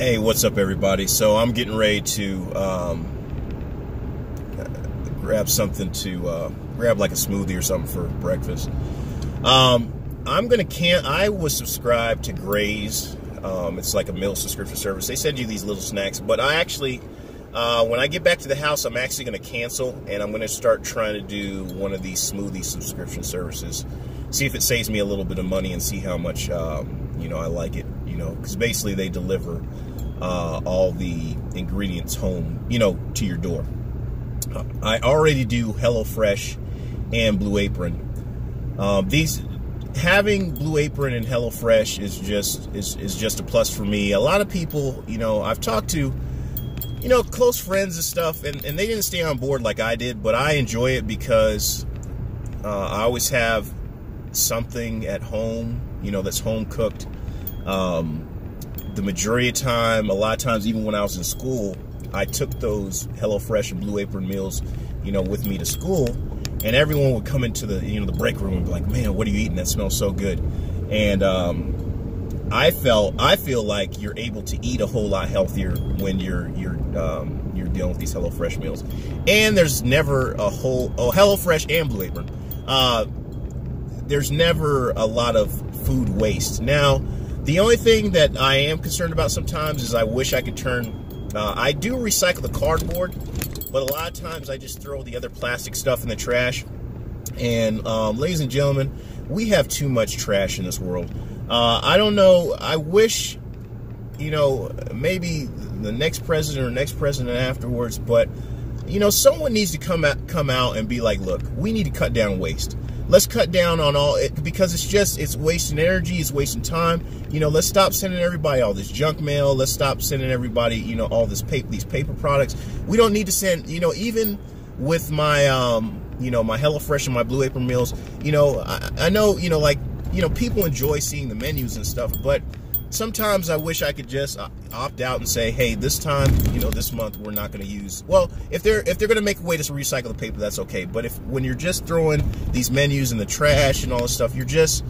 Hey, what's up, everybody? So I'm getting ready to grab something to grab like a smoothie or something for breakfast. I was subscribed to Graze. It's like a meal subscription service. They send you these little snacks, but I actually, when I get back to the house, I'm actually going to cancel, and I'm going to start trying to do one of these smoothie subscription services. See if it saves me a little bit of money and see how much, I like it, because basically they deliver all the ingredients home, to your door. I already do HelloFresh and Blue Apron. Having Blue Apron and HelloFresh is just a plus for me. A lot of people, I've talked to, close friends and stuff, and they didn't stay on board like I did, but I enjoy it because I always have something at home, that's home cooked. The majority of time, a lot of times, even when I was in school, I took those HelloFresh and Blue Apron meals, with me to school, and everyone would come into the, the break room and be like, "Man, what are you eating? That smells so good." And I feel like you're able to eat a whole lot healthier when you're dealing with these HelloFresh meals. And there's never HelloFresh and Blue Apron. There's never a lot of food waste. Now, the only thing that I am concerned about sometimes is I wish I could I do recycle the cardboard, but a lot of times I just throw the other plastic stuff in the trash. And ladies and gentlemen, we have too much trash in this world. I don't know. I wish, maybe the next president or next president afterwards, but, someone needs to come out and be like, look, we need to cut down waste. Let's cut down on all it, because it's wasting energy, it's wasting time. Let's stop sending everybody all this junk mail. Let's stop sending everybody, all these paper products. We don't need to send, even with my, my HelloFresh and my Blue Apron meals, I know, people enjoy seeing the menus and stuff, but sometimes I wish I could just opt out and say, hey, this time, this month we're not going to use. Well, if they're going to make a way to recycle the paper, that's okay. But when you're just throwing these menus in the trash and all this stuff, you're just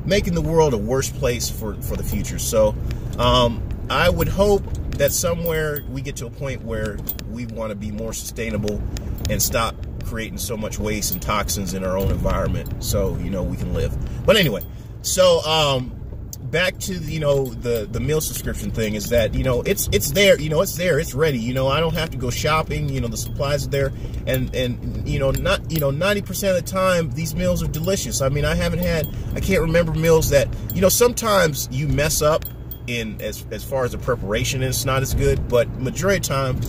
making the world a worse place for the future. So I would hope that somewhere we get to a point where we want to be more sustainable and stop creating so much waste and toxins in our own environment, so we can live. But anyway, so back to the meal subscription thing is that it's there, it's there, it's ready. I don't have to go shopping. The supplies are there, and 90% of the time these meals are delicious. I mean, I can't remember meals that sometimes you mess up in as far as the preparation, and it's not as good, but majority of the time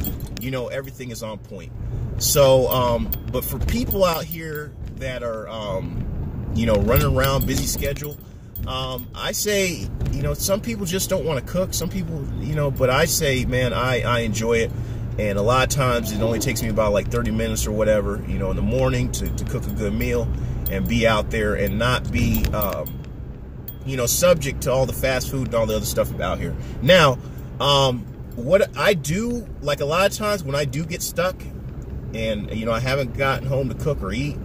everything is on point. So but for people out here that are running around, busy schedule, I say, some people just don't want to cook. Some people, but I say, man, I enjoy it. And a lot of times it only takes me about like 30 minutes or whatever, in the morning to cook a good meal and be out there and not be, subject to all the fast food and all the other stuff out here. Now, what I do, like a lot of times when I do get stuck and, I haven't gotten home to cook or eat,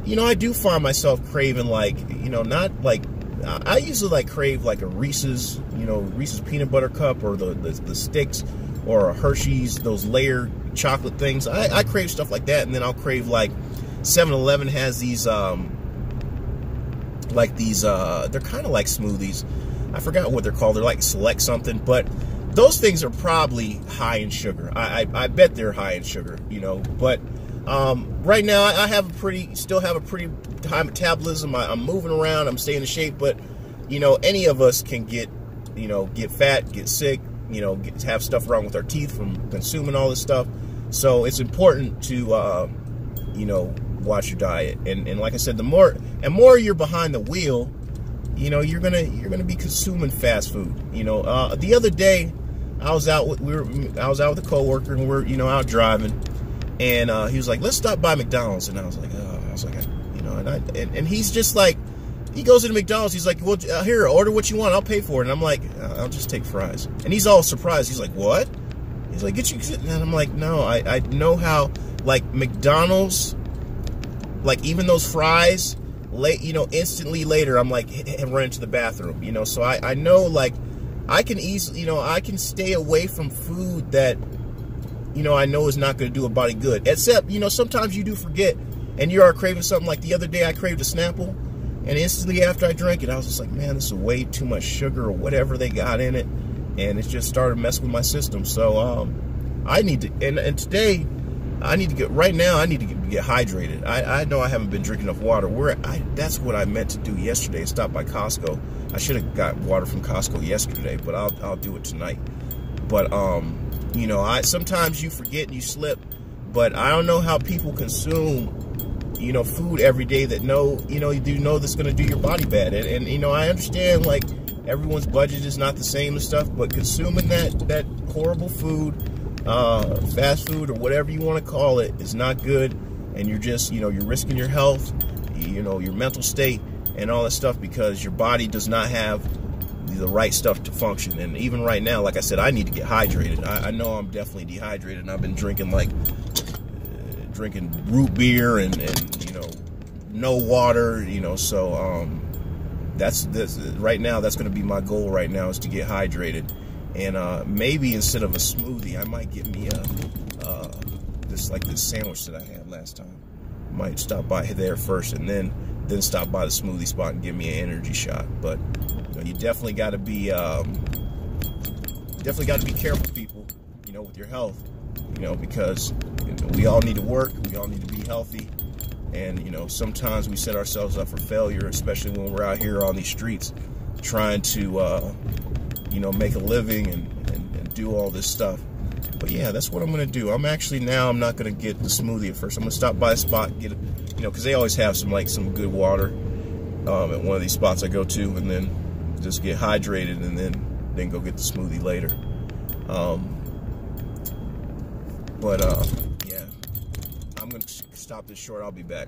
I do find myself craving not like, I usually crave like a Reese's, Reese's peanut butter cup, or the sticks, or a Hershey's, those layered chocolate things. I crave stuff like that, and then I'll crave like 7-Eleven has these, they're kind of like smoothies. I forgot what they're called. They're like Select something, but those things are probably high in sugar. I bet they're high in sugar, but right now I still have a pretty high metabolism. I'm moving around, I'm staying in shape, but any of us can get fat, get sick, have stuff wrong with our teeth from consuming all this stuff. So it's important to watch your diet, and like I said, the more you're behind the wheel, you're gonna be consuming fast food. The other day I was out with a coworker, and we're out driving, and he was like, "Let's stop by McDonald's," and I was like, and he's just like, he goes into McDonald's, he's like, "Well, here, order what you want, I'll pay for it." And I'm like, "I'll just take fries." And he's all surprised. He's like, "What?" He's like, "Get you," and I'm like, "No, I know how, like, McDonald's, like, even those fries, instantly later, I'm like, run into the bathroom, so I know, like, I can easily, you know, I can stay away from food that, you know, I know is not going to do a body good. Except, you know, sometimes you do forget, and you are craving something. Like the other day, I craved a Snapple, and instantly after I drank it, I was just like, man, this is way too much sugar or whatever they got in it, and it just started messing with my system. So I need to, and today, I need to get, right now, I need to get hydrated. I know I haven't been drinking enough water. That's what I meant to do yesterday, stop by Costco. I should have got water from Costco yesterday, but I'll do it tonight. But, you know, sometimes you forget and you slip, but I don't know how people consume, you know, food every day that you know that's going to do your body bad. And, you know, I understand, like, everyone's budget is not the same and stuff, but consuming that horrible food, fast food or whatever you want to call it, is not good. And you're just, you know, you're risking your health, you know, your mental state and all that stuff, because your body does not have the right stuff to function. And even right now, like I said, I need to get hydrated. I know I'm definitely dehydrated, and I've been drinking drinking root beer and you know, no water, you know. So that's right now, that's going to be my goal right now, is to get hydrated. And maybe instead of a smoothie, I might get me this sandwich that I had last time. Might stop by there first, and then stop by the smoothie spot and give me an energy shot. But you know, you definitely got to be careful, people. You know, with your health. You know, because you know, we all need to work. We all need to be healthy. And you know, sometimes we set ourselves up for failure, especially when we're out here on these streets trying to you know, make a living and do all this stuff. But yeah, that's what I'm going to do. I'm not going to get the smoothie at first. I'm going to stop by a spot, get it, you know, because they always have some good water at one of these spots I go to, and then just get hydrated, and then go get the smoothie later. Yeah, I'm going to stop this short. I'll be back.